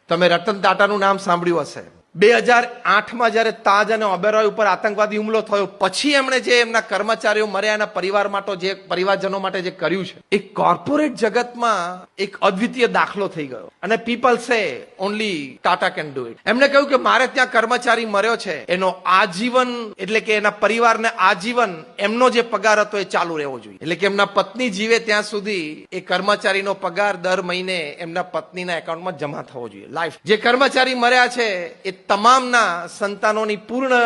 તમે રતન ટાટાનું નામ સાંભળ્યું હશે. 2008માં જયારે તાજ અને ઓબેરોય ઉપર આતંકવાદી હુમલો થયો પછી એમણે જે એમના કર્મચારીઓ મર્યા એના પરિવાર માટે જે પરિવારજનો માટે જે કર્યું છે એ કોર્પોરેટ જગતમાં એક અદ્વિતીય દાખલો થઈ ગયો. અને પીપલ સે only Tata can do it. એમણે કહ્યું કે મારે ત્યાં કર્મચારી મર્યો છે એનો આજીવન એટલે કે એના પરિવારને આજીવન એમનો જે પગાર હતો એ ચાલુ રહેવો જોઈએ. એટલે કે એમના પત્ની જીવે ત્યાં સુધી એ કર્મચારીનો પગાર દર મહિને એમના પત્નીના એકાઉન્ટમાં જમા થવો જોઈએ લાઈફ. જે કર્મચારી મર્યા છે એ તમામના સંતાનોની પૂર્ણ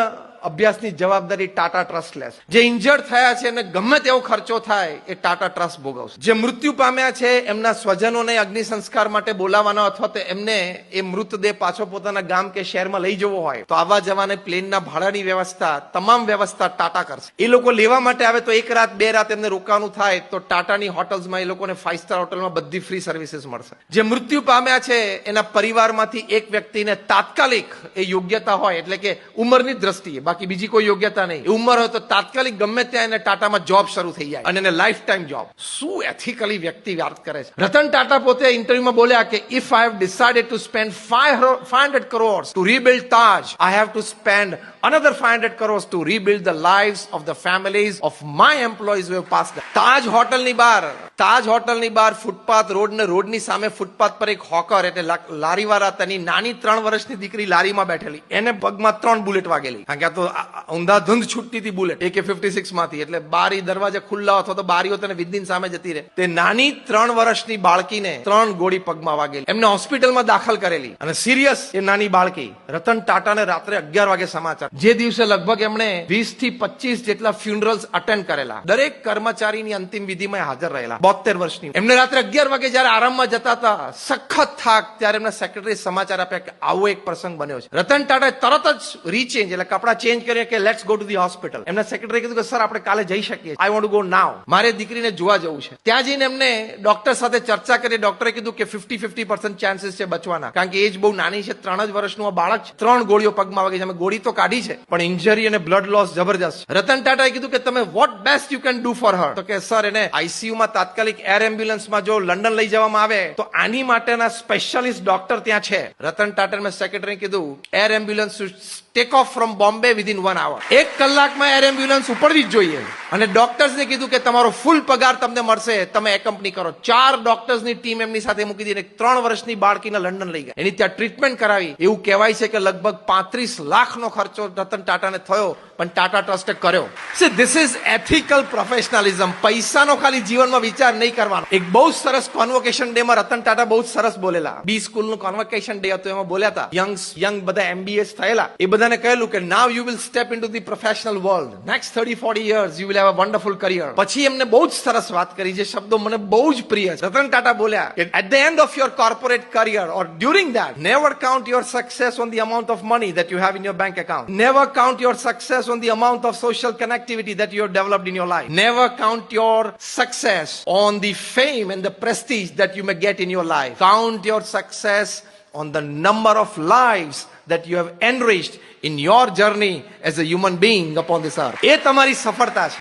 અભ્યાસની જવાબદારી ટાટા ટ્રસ્ટ લેશે. જે ઇન્જર્ડ થયા છે અને ગમે તેવો ખર્ચો થાય એ ટાટા ટ્રસ્ટ ભોગવશે. જે મૃત્યુ પામ્યા છે એમના સ્વજનોને અગ્નિ સંસ્કાર માટે બોલાવવાનો અથવા તો એમને એ મૃતદેહ પાછો પોતાના ગામ કે શહેરમાં લઈ જવો હોય તો આવવા જવાને પ્લેનના ભાડાની વ્યવસ્થા તમામ વ્યવસ્થા ટાટા કરશે. એ લોકો લેવા માટે આવે તો 1 રાત 2 રાત એમને રોકાવાનું થાય તો ટાટાની હોટલ્સમાં એ લોકોને 5 સ્ટાર હોટલમાં બધી ફ્રી સર્વિસીસ મળશે. જે મૃત્યુ પામ્યા છે એના પરિવારમાંથી એક વ્યક્તિને તાત્કાલિક એ યોગ્યતા હોય એટલે કે ઉંમરની દ્રષ્ટિએ બાકી બીજી કોઈ યોગ્યતા નહીં ઉંમર હોય તો તાત્કાલિક ગમે ત્યાં એને ટાટામાં જોબ શરૂ થઈ જાય અને એને લાઈફ ટાઈમ જોબ. શું એથિકલી વ્યક્તિ વાત કરે છે. રતન ટાટા પોતે ઇન્ટરવ્યુમાં બોલ્યા કે if I have decided to spend 500 crores to rebuild Taj I have to spend another 500 crores to rebuild the lives of the families of my employees who have passed. તાજ હોટલની બહાર ફૂટપાથ રોડની સામે ફૂટપાથ પર એક હોકર એટલે લારીવાળા તેની નાની 3 વર્ષની દીકરી લારીમાં બેઠેલી એને પગમાં 3 બુલેટ વાગેલી. કારણ કે આ તો ઊંધાધૂંધ છૂટતી હતી બુલેટ AK-56 માંથી એટલે બારી દરવાજા ખુલ્લા અથવા તો બારીઓ તેને વિદિન સામે જતી રહે. તે નાની 3 વર્ષની બાળકીને 3 ગોળી પગમાં વાગેલી. એમને હોસ્પિટલમાં દાખલ કરેલી અને સિરિયસ એ નાની બાળકી. રતન ટાટાને રાત્રે 11 વાગે સમાચાર. જે દિવસે લગભગ એમણે 20 થી 25 જેટલા ફ્યુનરલ્સ અટેન્ડ કરેલા. દરેક કર્મચારીની અંતિમ વિધિમાં હાજર રહેલા. 72 વર્ષની. એમને રાત્રે 11 વાગે જયારે આરામમાં જતા હતા સખત થાક ત્યારે એમના સેક્રેટરી સમાચાર આપ્યા કે આવો એક પ્રસંગ બન્યો છે. રતન ટાટાએ તરત જ રીચેન્જ એટલે કપડા ચેન્જ કર્યા કે let's go to the hospital. એમના સેક્રેટરી કીધું કે સર આપણે કાલે જઈ શકીએ. આઈ વોન્ટ ટુ ગો નાઉ. મારે દીકરીને જોવા જવું છે. ત્યાં જઈને એમને ડોક્ટર સાથે ચર્ચા કરી. ડોક્ટરે કીધું કે 50% ચાન્સીસ છે બચવાના કારણ કે એજ બહુ નાની છે. 3 જ વર્ષનું આ બાળક છે. 3 ગોળીઓ પગમાં વાગી છે. અમે ગોળી તો કાઢી છે પણ ઇન્જરી અને બ્લડ લોસ જબરજસ્ત. રતન ટાટાએ કીધું કે તમે what best you can do for her. તો કે સર એને આઈસીયુ માં તાત્કાલિક એર એમ્બ્યુલન્સમાં જો લંડન લઈ જવામાં આવે તો આની માટેના સ્પેશિયાલિસ્ટ ડોક્ટર ત્યાં છે. રતન ટાટાએ સેક્રેટરી કીધું air ambulance take off from Bombay within 1 hour. 1 કલાકમાં એર એમ્બ્યુલન્સ ઉપડવી જ જોઈએ. અને ડોક્ટર્સને કીધું કે તમારો ફૂલ પગાર તમને મળશે તમે એકમ્પની કરો. 4 ડોક્ટર્સની ટીમ એમની સાથે મૂકી દીધી. 3 વર્ષની બાળકીને લંડન લઈ ગયા. એની ત્યાં ટ્રીટમેન્ટ કરાવી. એવું કહેવાય છે કે લગભગ 35 લાખનો ખર્ચો રતન ટાટાને થયો પણ ટાટા ટ્રસ્ટે કર્યો. So this is ethical professionalism. પૈસાનો ખાલી જીવનમાં વિચાર નહીં કરવાનો. એક બહુ સરસ કોન્વોકેશન ડે માં રતન ટાટા બહુ સરસ બોલેલા. બી સ્કૂલનું કોન્વોકેશન ડે હતો એમાં બોલ્યા હતા. યંગ બધા MBAs થયેલા એ બધાને કહેલું કે now you will step into the professional world. Next 30-40 years you will have a wonderful career. પછી એમને બહુ જ સરસ વાત કરી જે શબ્દો મને બહુ જ પ્રિય છે. રતન ટાટા બોલ્યા કે at the end of your corporate career or during that never count your success on the amount of money that you have in your bank account. Never count your success on the amount of social connectivity that you have developed in your life. Never count your success on the fame and the prestige that you may get in your life. Count your success on the number of lives that you have enriched in your journey as a human being upon this earth. એ તમારી સફળતા છે.